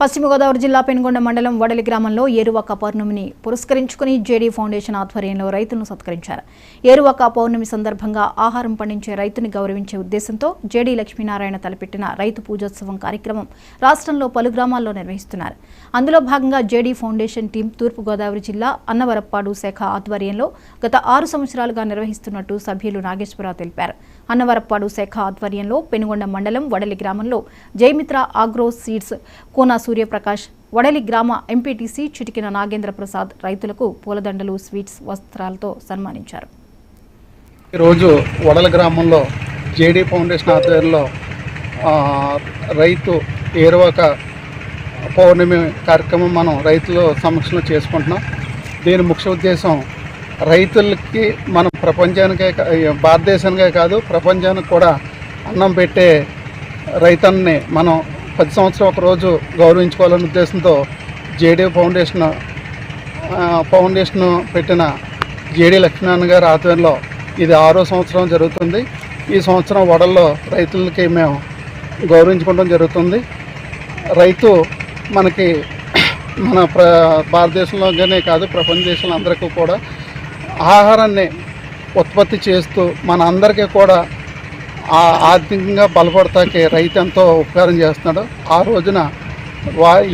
పశ్చిమ గోదావరి జిల్లా పెనుగొండ మండలం వడలి గ్రామంలో ఏరువాక పౌర్ణమిని పురస్కరించుకుని జేడీ ఫౌండేషన్ ఆధ్వర్యంలో రైతులను సత్కరించారు. ఏరువాక పౌర్ణమి సందర్భంగా ఆహారం పండించే రైతుని గౌరవించే ఉద్దేశంతో జేడీ లక్ష్మీనారాయణ తలపెట్టిన రైతు పూజోత్సవం కార్యక్రమం రాష్ట్రంలో పలు గ్రామాల్లో నిర్వహిస్తున్నారు. అందులో భాగంగా జేడీ ఫౌండేషన్ టీం తూర్పు గోదావరి జిల్లా అన్నవరప్పాడు శాఖ ఆధ్వర్యంలో గత 6 సంవత్సరాలుగా నిర్వహిస్తున్నట్టు సభ్యులు నాగేశ్వరరావు తెలిపారు. అన్నవరప్పాడు శాఖ ఆధ్వర్యంలో పెనుగొండ మండలం వడలి గ్రామంలో జయమిత్ర ఆగ్రో సీడ్స్ కోన సూర్యప్రకాష్, వడలి గ్రామ ఎంపీటీసీ చిటికిన నాగేంద్ర ప్రసాద్ రైతులకు పూలదండలు, స్వీట్స్, వస్త్రాలతో సన్మానించారు. ఈరోజు వడలి గ్రామంలో జేడీ ఫౌండేషన్ ఆధ్వర్యంలో రైతు ఏరువాక పౌర్ణమి కార్యక్రమం మనం రైతుల సమక్షంలో చేసుకుంటున్నాం. దీని ముఖ్య ఉద్దేశం రైతులకి మనం ప్రపంచానికే భారతదేశానికే కాదు ప్రపంచానికి కూడా అన్నం పెట్టే రైతన్ని మనం 10 సంవత్సరం ఒకరోజు గౌరవించుకోవాలనే ఉద్దేశంతో జేడీ ఫౌండేషన్ పెట్టిన జేడీ లక్ష్మీనారాయణ గారి ఆధ్వర్యంలో ఇది 6వ సంవత్సరం జరుగుతుంది. ఈ సంవత్సరం వడల్లో రైతులకి మేము గౌరవించుకోవడం జరుగుతుంది. రైతు మనకి మన భారతదేశంలోనే కాదు ప్రపంచ దేశంలో అందరికీ కూడా ఆహారాన్ని ఉత్పత్తి చేస్తూ మన అందరికీ కూడా ఆర్థికంగా బలపడతాకి రైతు ఎంతో ఉపకారం చేస్తున్నాడు.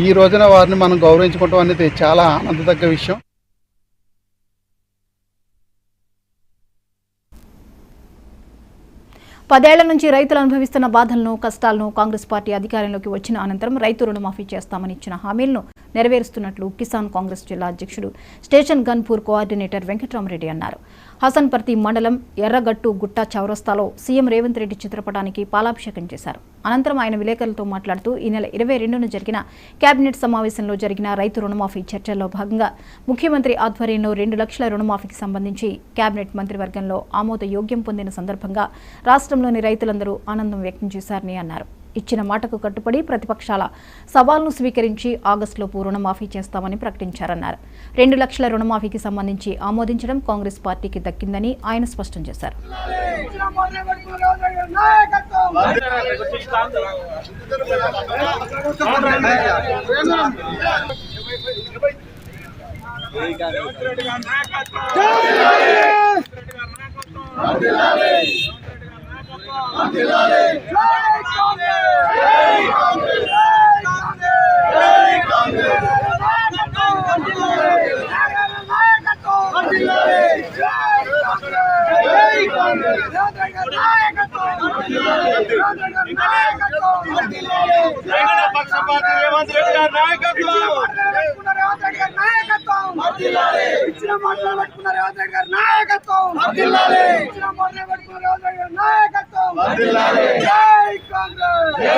ఈ రోజున వారిని మనం గౌరవించుకోవడం అనేది చాలా ఆనందదగ్గ విషయం. పదేళ్ల నుంచి రైతులు అనుభవిస్తున్న బాధలను, కష్టాలను కాంగ్రెస్ పార్టీ అధికారంలోకి వచ్చిన అనంతరం రైతు రుణమాఫీ చేస్తామని ఇచ్చిన హామీలను నెరవేరుస్తున్నట్లు కిసాన్ కాంగ్రెస్ జిల్లా అధ్యక్షుడు స్టేషన్ గన్పూర్ కోఆర్డినేటర్ వెంకట్రామరెడ్డి అన్నారు. హసన్పర్తి మండలం ఎర్రగట్టు గుట్ట చౌరస్తాలో సీఎం రేవంత్ రెడ్డి చిత్రపటానికి పాలాభిషేకం చేశారు. అనంతరం ఆయన విలేకరులతో మాట్లాడుతూ ఈ నెల 22న జరిగిన కేబినెట్ సమావేశంలో జరిగిన రైతు రుణమాఫీ చర్చల్లో భాగంగా ముఖ్యమంత్రి ఆధ్వర్యంలో 2 లక్షల రుణమాఫీకి సంబంధించి కేబినెట్ మంత్రివర్గంలో ఆమోదయోగ్యం పొందిన సందర్భంగా రాష్ట్రంలోని రైతులందరూ ఆనందం వ్యక్తం చేశారని అన్నారు. ఇచ్చిన మాటకు కట్టుబడి ప్రతిపక్షాల సవాల్ను స్వీకరించి ఆగస్టులోపు రుణమాఫీ చేస్తామని ప్రకటించారన్నారు. 2 లక్షల రుణమాఫీకి సంబంధించి ఆమోదించడం కాంగ్రెస్ పార్టీకి దక్కిందని ఆయన స్పష్టం చేశారు. జై కాంగ్రెస్.